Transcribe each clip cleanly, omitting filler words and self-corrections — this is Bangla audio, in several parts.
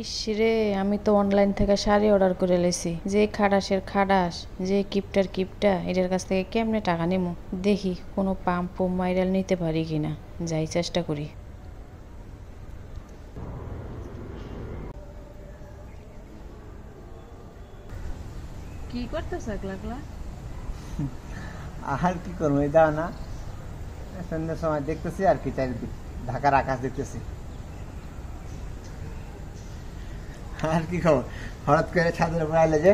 ইসরে, আমি তো অনলাইন থেকে শাড়ি অর্ডার করে লেছি। যে খাটাসের খাটাস, যে কিপটার কিপটা, এটার কাছ থেকে কেমনে টাকা নিমু? দেখি কোনো পাম্প মাইরাল নিতে পারি কিনা, যাই চেষ্টা করি। কি করতেছ একলা? আর কি করবো, এই দাও না, সন্ধ্যের সময় দেখতেছি আর কি, চারিদিক ঢাকার আকাশ দেখতেছি। আর কি খবর, হঠাৎ করে ছাদের উপর আইলে যে?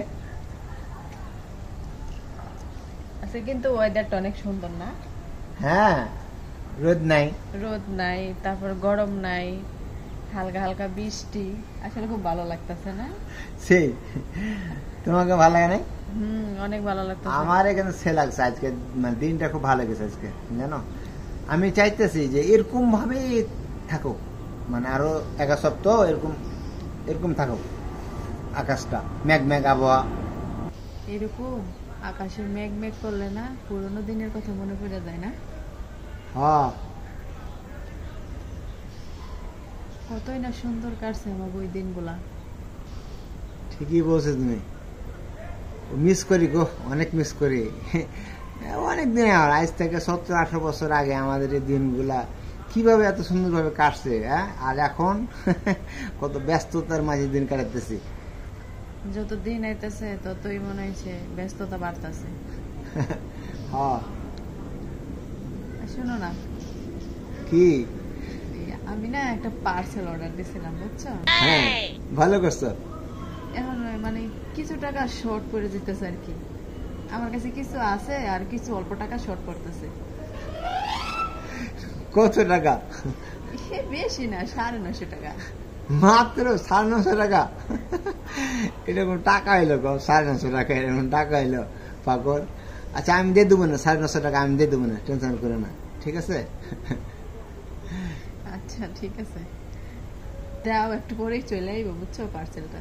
আচ্ছা, কিন্তু ওয়েদারটা অনেক সুন্দর না? হ্যাঁ, রোদ নাই। রোদ নাই, তারপর গরম নাই, হালকা হালকা বৃষ্টি, আসলে খুব ভালো লাগতেছে না? সেই, তোমাকে ভালো লাগে নাই? অনেক ভালো লাগতেছে। আমার এখানে সে লাগছে আজকে, মানে দিনটা খুব ভালো গেছে আজকে, জানো। আমি চাইতেছি যে এরকম ভাবে থাকুক, মানে আরো এক সপ্তাহ এরকম এরকম থাকুক আকাশটা, মেঘ মেঘ আবহাওয়া। এরকম আকাশে মেঘ মেঘ করলে না পুরোনো দিনের কথা মনে পড়ে যায় না? হ্যাঁ, কতই না সুন্দর কাটছে আমার ওই দিনগুলা। ঠিকই বলছো তুমি। মিস করি গো, অনেক মিস করি। অনেক দিন, আজ থেকে 17-18 বছর আগে আমাদের এই দিনগুলা কিভাবে এত সুন্দরভাবে কাটছে, হ্যাঁ? আর এখন কত ব্যস্ততার মাঝে দিন কাটাতেছি। যত দিন আইতেছে ততই মনে হচ্ছে ব্যস্ততা বাড়তেছে। হ্যাঁ, শোনো না, কি? আমি না একটা পার্সেল অর্ডার দিছিলাম, বুঝছো? হ্যাঁ, ভালো করছো। এখন মানে কিছু টাকা শর্ট পড়ে যেতেছে আর কি। আমার কাছে কিছু আছে আর কিছু অল্প টাকা শর্ট পড়তেছে। কত টাকা? বেশি না, 950 টাকা। মাত্র 950 টাকা? এরকম টাকা হইলো গো, 950 টাকা এরকম টাকা হইলো, পাগল। আচ্ছা, আমি দিয়ে দেবো না, 950 টাকা আমি দিয়ে দেবো না, টেনশন করো না, ঠিক আছে? আচ্ছা ঠিক আছে, দাও, একটু পরেই চলে আইবো, বুঝছো পার্সেলটা।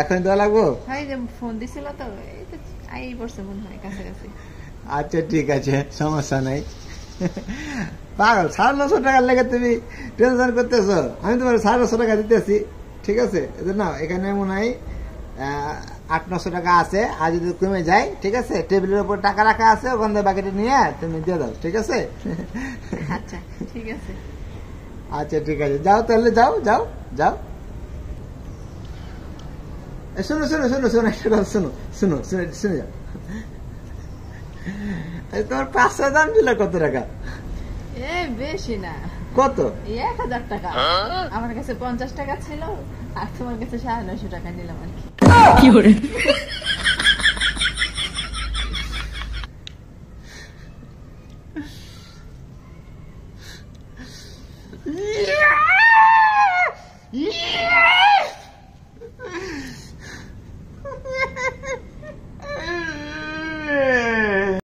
এখন দেওয়া লাগবো? হ্যাঁ, যে ফোন দিছিল তো, এই তো আই পড়ছে মনে হয় কাছাকাছি। আচ্ছা ঠিক আছে, সমস্যা নাই। পাগল, 950 টাকার লেগে তুমি টেনশন করতেছো? আমি তোমার 950 টাকা দিতেছি, ঠিক আছে? না, এখানে মনে হয় 800-900 টাকা আছে, আর যদি কমে যায়, ঠিক আছে, টেবিলের উপর টাকা রাখা আছে, ওখান থেকে বাকিটা নিয়ে তুমি দিয়ে দাও, ঠিক আছে? আচ্ছা ঠিক আছে। আচ্ছা ঠিক আছে, যাও তাহলে, যাও যাও যাও। শোনো শোনো শোনো শোনো, একটা কথা শোনো, শোনো শুনে শুনে যাও। তোমার 500 দাম ছিল কত টাকা? বেশি না। কত? 1000 টাকা। আমার কাছে 50 টাকা ছিল, আর তোমার কাছে 950 টাকা নিলাম আর কি। Yeah!